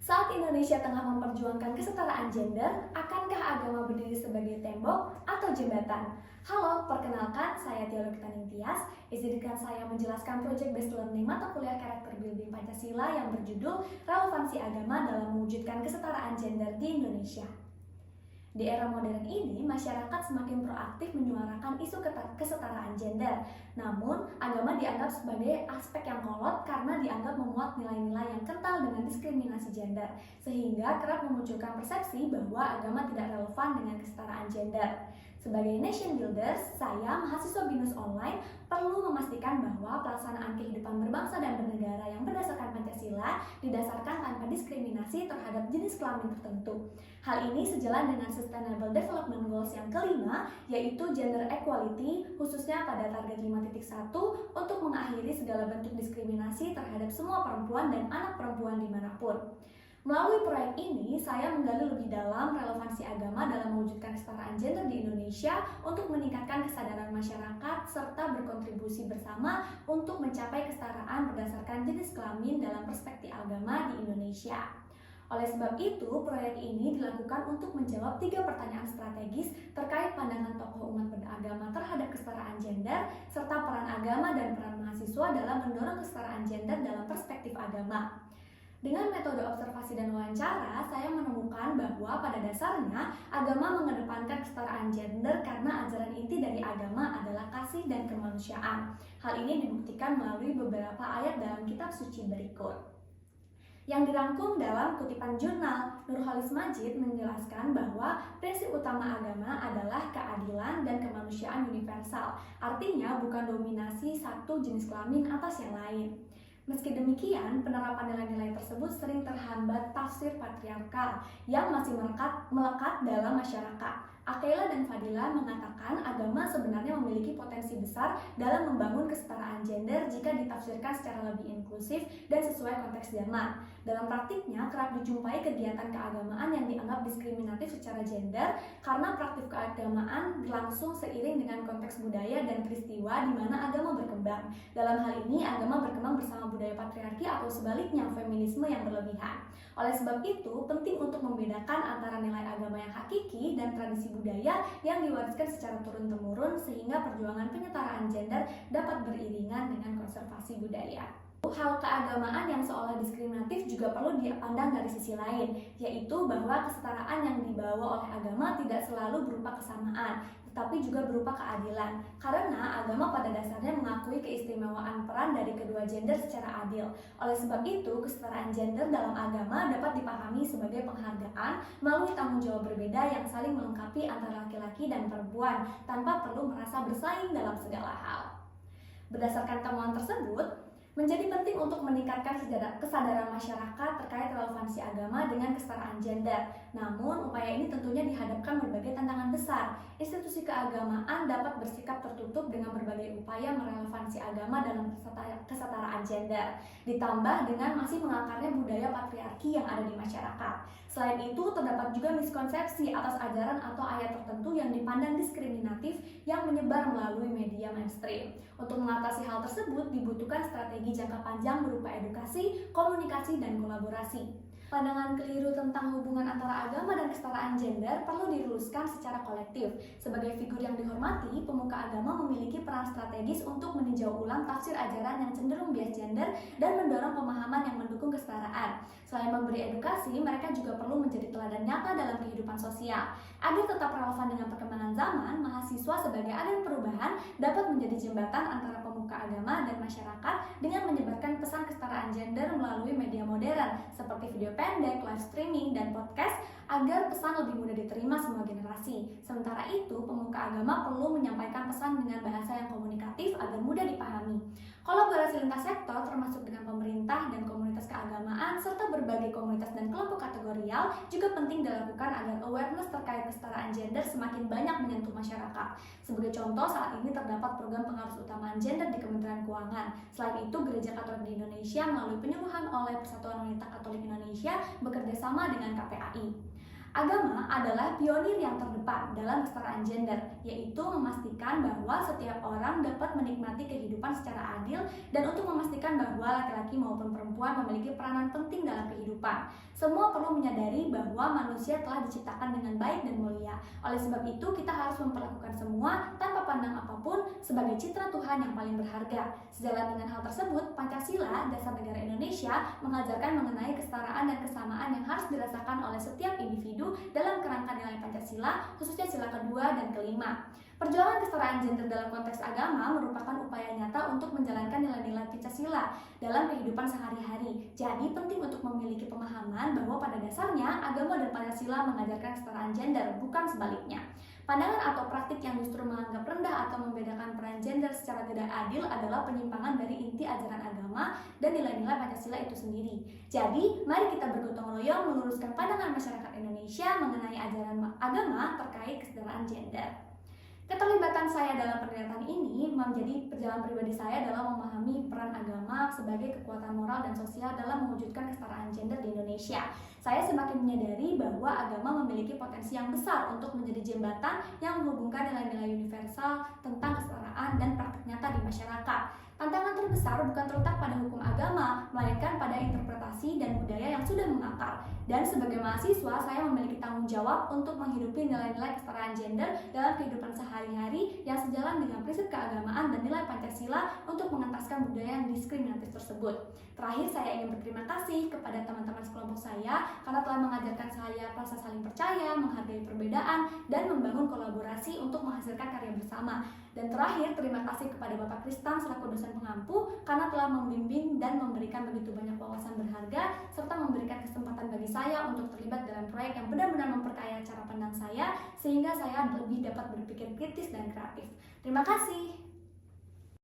Saat Indonesia tengah memperjuangkan kesetaraan gender, akankah agama berdiri sebagai tembok atau jembatan? Halo, perkenalkan saya Tiologita Ningtyas. Izinkan saya menjelaskan Project Based Learning mata kuliah Karakter Building Pancasila yang berjudul Relevansi Agama dalam Mewujudkan Kesetaraan Gender di Indonesia. Di era modern ini, masyarakat semakin proaktif menyuarakan isu kesetaraan gender. Namun, agama dianggap sebagai aspek yang kolot karena dianggap memuat nilai-nilai yang kental dengan diskriminasi gender, sehingga kerap memunculkan persepsi bahwa agama tidak relevan dengan kesetaraan gender. Sebagai nation builders, saya, mahasiswa BINUS Online, perlu memastikan bahwa pelaksanaan kehidupan berbangsa dan bernegara yang berdasarkan Pancasila didasarkan tanpa diskriminasi terhadap jenis kelamin tertentu. Hal ini sejalan dengan Sustainable Development Goals yang kelima, yaitu Gender Equality, khususnya pada target 5.1 untuk mengakhiri segala bentuk diskriminasi terhadap semua perempuan dan anak perempuan dimanapun. Melalui proyek ini, saya menggali lebih dalam relevansi agama dalam mewujudkan kesetaraan gender di Indonesia untuk meningkatkan kesadaran masyarakat serta berkontribusi bersama untuk mencapai kesetaraan berdasarkan jenis kelamin dalam perspektif agama di Indonesia. Oleh sebab itu, proyek ini dilakukan untuk menjawab 3 pertanyaan strategis terkait pandangan tokoh umat beragama terhadap kesetaraan gender, serta peran agama dan peran mahasiswa dalam mendorong kesetaraan gender dalam perspektif agama. Dengan metode observasi dan wawancara, saya menemukan bahwa pada dasarnya agama mengedepankan kesetaraan gender karena ajaran inti dari agama adalah kasih dan kemanusiaan. Hal ini dibuktikan melalui beberapa ayat dalam kitab suci berikut. Yang dirangkum dalam kutipan jurnal, Nurholis Majid menjelaskan bahwa prinsip utama agama adalah keadilan dan kemanusiaan universal. Artinya bukan dominasi satu jenis kelamin atas yang lain. Meski demikian, penerapan nilai-nilai tersebut sering terhambat tafsir patriarkal yang masih melekat dalam masyarakat. Akaila dan Fadila mengatakan agama sebenarnya memiliki potensi besar dalam membangun kesetaraan gender jika ditafsirkan secara lebih inklusif dan sesuai konteks zaman. Dalam praktiknya, kerap dijumpai kegiatan keagamaan yang dianggap diskriminatif secara gender karena praktik keagamaan berlangsung seiring dengan konteks budaya dan peristiwa di mana agama berkembang. Dalam hal ini, agama berkembang bersama budaya patriarki atau sebaliknya feminisme yang berlebihan. Oleh sebab itu, penting untuk membedakan antara nilai agama yang hakiki dan tradisi budaya yang diwariskan secara turun-temurun sehingga perjuangan penyetaraan gender dapat beriringan dengan konservasi budaya. Hal keagamaan yang seolah diskriminatif juga perlu dipandang dari sisi lain, yaitu bahwa kesetaraan yang dibawa oleh agama tidak selalu berupa kesamaan, tetapi juga berupa keadilan. Karena agama pada dasarnya mengakui keistimewaan peran dari kedua gender secara adil. Oleh sebab itu, kesetaraan gender dalam agama dapat dipahami sebagai penghargaan melalui tanggung jawab berbeda yang saling melengkapi antara laki-laki dan perempuan tanpa perlu merasa bersaing dalam segala hal. Berdasarkan temuan tersebut, menjadi penting untuk meningkatkan kesadaran masyarakat terkait relevansi agama dengan kesetaraan gender. Namun, upaya ini tentunya dihadapkan berbagai tantangan besar. Institusi keagamaan dapat bersikap tertutup dengan berbagai upaya merelevansi agama dalam kesetaraan gender, ditambah dengan masih mengakarnya budaya patriarki yang ada di masyarakat. Selain itu, terdapat juga miskonsepsi atas ajaran atau ayat tertentu yang dipandang diskriminatif yang menyebar melalui media mainstream. Untuk mengatasi hal tersebut, dibutuhkan strategi jangka panjang berupa edukasi, komunikasi, dan kolaborasi. Pandangan keliru tentang hubungan antara agama dan kesetaraan gender perlu diluruskan secara kolektif. Sebagai figur yang dihormati, pemuka agama memiliki peran strategis untuk meninjau ulang tafsir ajaran yang cenderung bias gender dan mendorong pemahaman yang mendukung kesetaraan. Selain memberi edukasi, mereka juga perlu menjadi teladan nyata dalam kehidupan sosial. Agar tetap relevan dengan perkembangan zaman, mahasiswa sebagai agen perubahan dapat menjadi jembatan antara pemuka agama dan masyarakat dengan menyebarkan pesan kesetaraan gender melalui media modern seperti video pendek, live streaming, dan podcast agar pesan lebih mudah diterima semua generasi. Sementara itu, pemuka agama perlu menyampaikan pesan dengan bahasa yang komunikatif agar mudah dipahami. Kolaborasi lintas sektor termasuk dengan pemerintah dan komunitas keagamaan serta berbagai komunitas dan kelompok kategorial juga penting dilakukan agar awareness terkait kesetaraan gender semakin banyak menyentuh masyarakat. Sebagai contoh, saat ini terdapat program pengarus utamaan gender di Kementerian Keuangan. Selain itu, Gereja Katolik di Indonesia melalui penyuluhan oleh Persatuan Wanita Katolik Indonesia bekerja sama dengan KPAI. Agama adalah pionir yang terdepan dalam kesetaraan gender, yaitu memastikan bahwa setiap orang dapat menikmati kehidupan secara adil dan untuk memastikan bahwa laki-laki maupun perempuan memiliki peranan penting dalam kehidupan. Semua perlu menyadari bahwa manusia telah diciptakan dengan baik dan mulia. Oleh sebab itu, kita harus memperlakukan semua tanpa pandang apapun sebagai citra Tuhan yang paling berharga. Sejalan dengan hal tersebut, Pancasila, Dasar Negara Indonesia, mengajarkan mengenai kesetaraan dan kesamaan yang harus dirasakan oleh setiap individu dalam kerangka nilai Pancasila, khususnya sila kedua dan kelima. Perjuangan kesetaraan gender dalam konteks agama merupakan upaya nyata untuk menjalankan nilai-nilai Pancasila dalam kehidupan sehari-hari. Jadi penting untuk memiliki pemahaman bahwa pada dasarnya agama dan Pancasila mengajarkan kesetaraan gender, bukan sebaliknya. Pandangan atau praktik yang justru menganggap rendah atau membedakan peran gender secara tidak adil adalah penyimpangan dari inti ajaran agama dan nilai-nilai Pancasila itu sendiri. Jadi, mari kita bergotong royong meluruskan pandangan masyarakat Indonesia mengenai ajaran agama terkait kesetaraan gender. Keterlibatan saya dalam perdebatan ini menjadi perjalanan pribadi saya dalam memahami peran agama sebagai kekuatan moral dan sosial dalam mewujudkan kesetaraan gender di Indonesia. Saya semakin menyadari bahwa agama memiliki potensi yang besar untuk menjadi jembatan yang menghubungkan nilai-nilai universal tentang kesetaraan dan praktik nyata di masyarakat. Tantangan terbesar bukan terletak pada hukum agama, melainkan pada interpretasi dan budaya yang sudah mengakar. Dan sebagai mahasiswa, saya memiliki tanggung jawab untuk menghidupi nilai-nilai kesetaraan gender dalam kehidupan sehari-hari yang sejalan dengan prinsip keagamaan dan nilai Pancasila untuk mengentaskan budaya yang diskriminatif tersebut. Terakhir, saya ingin berterima kasih kepada teman-teman sekelompok saya karena telah mengajarkan saya rasa saling percaya, menghargai perbedaan, dan membangun kolaborasi untuk menghasilkan karya bersama. Dan terakhir, terima kasih kepada Bapak Kristan selaku dosen pengampu karena telah membimbing dan memberikan begitu banyak wawasan berharga serta memberikan kesempatan bagi saya untuk terlibat dalam proyek yang benar-benar memperkaya cara pandang saya sehingga saya lebih dapat berpikir kritis dan kreatif. Terima kasih.